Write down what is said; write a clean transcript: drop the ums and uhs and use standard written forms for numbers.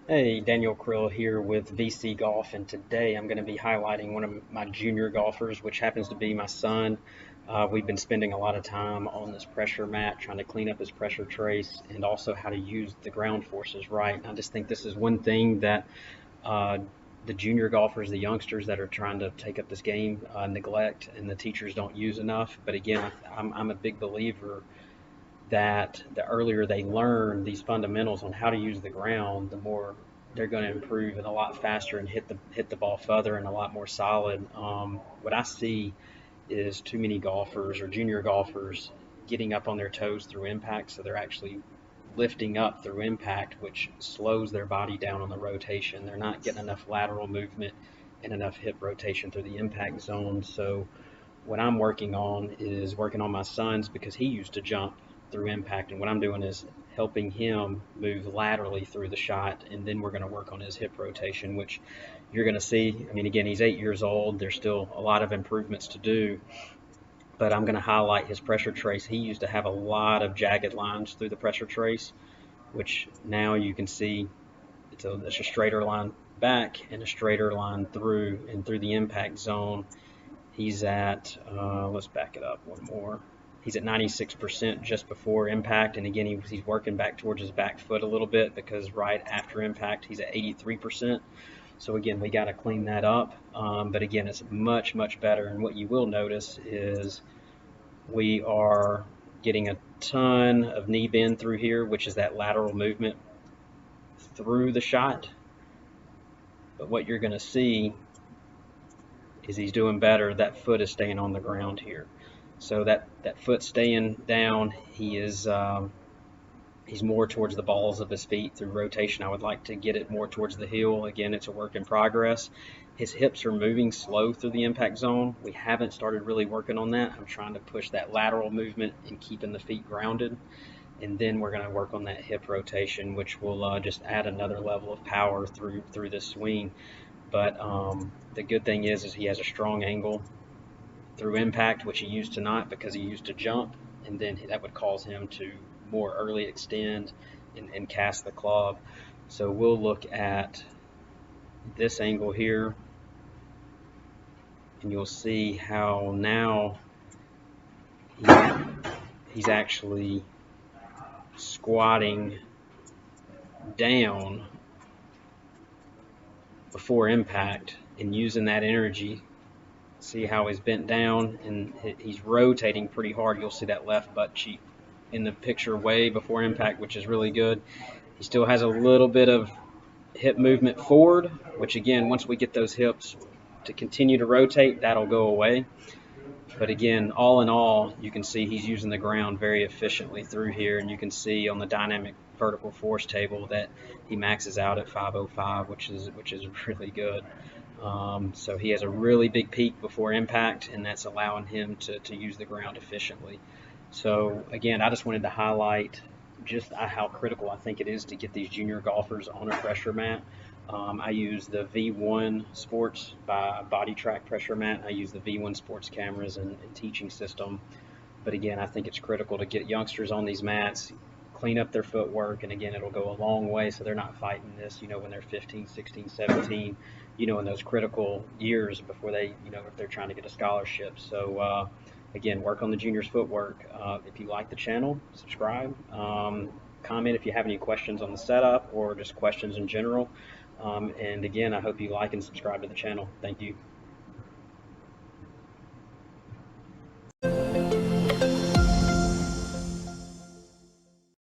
Hey, Daniel Krill here with VC Golf, and today I'm going to be highlighting one of my junior golfers, which happens to be my son. We've been spending a lot of time on this pressure mat, trying to clean up his pressure trace, and also how to use the ground forces right. And I just think this is one thing that uh, the junior golfers, the youngsters that are trying to take up this game, neglect, and the teachers don't use enough. But again, I'm a big believer that the earlier they learn these fundamentals on how to use the ground, the more they're going to improve and a lot faster and hit the ball further and a lot more solid. What I see is too many golfers or junior golfers getting up on their toes through impact, so they're actually lifting up through impact, which slows their body down on the rotation. They're not getting enough lateral movement and enough hip rotation through the impact zone. So what I'm working on is working on my son's because he used to jump through impact, and what I'm doing is helping him move laterally through the shot, and then we're going to work on his hip rotation, which you're going to see. I mean, again, he's 8 years old. There's still a lot of improvements to do, but I'm going to highlight his pressure trace. He used to have a lot of jagged lines through the pressure trace, which now you can see it's a straighter line back and a straighter line through, and through the impact zone he's at, let's back it up one more. He's at 96% just before impact, and again, he's working back towards his back foot a little bit because right after impact, he's at 83%. So again, we got to clean that up. But again, it's much, much better. And what you will notice is we are getting a ton of knee bend through here, which is that lateral movement through the shot. But what you're going to see is he's doing better. That foot is staying on the ground here. So that foot staying down, he's more towards the balls of his feet through rotation. I would like to get it more towards the heel. Again, it's a work in progress. His hips are moving slow through the impact zone. We haven't started really working on that. I'm trying to push that lateral movement and keeping the feet grounded. And then we're going to work on that hip rotation, which will just add another level of power through this swing. But the good thing is he has a strong angle through impact, which he used to not because he used to jump, and then that would cause him to more early extend and cast the club. So we'll look at this angle here, and you'll see how now he, he's actually squatting down before impact and using that energy. See how he's bent down and he's rotating pretty hard. You'll see that left butt cheek in the picture way before impact, which is really good. He still has a little bit of hip movement forward, which again, once we get those hips to continue to rotate, that'll go away. But again, all in all, you can see he's using the ground very efficiently through here, and you can see on the dynamic vertical force table that he maxes out at 505, which is really good. So he has a really big peak before impact, and that's allowing him to use the ground efficiently. So again, I just wanted to highlight just how critical I think it is to get these junior golfers on a pressure mat. I use the V1 Sports by Body Track pressure mat. I use the V1 Sports cameras and teaching system. But again, I think it's critical to get youngsters on these mats, clean up their footwork, and again, it'll go a long way so they're not fighting this, when they're 15, 16, 17, in those critical years before they, if they're trying to get a scholarship. So, again, work on the juniors' footwork. If you like the channel, subscribe. Comment if you have any questions on the setup or just questions in general. And again, I hope you like and subscribe to the channel. Thank you.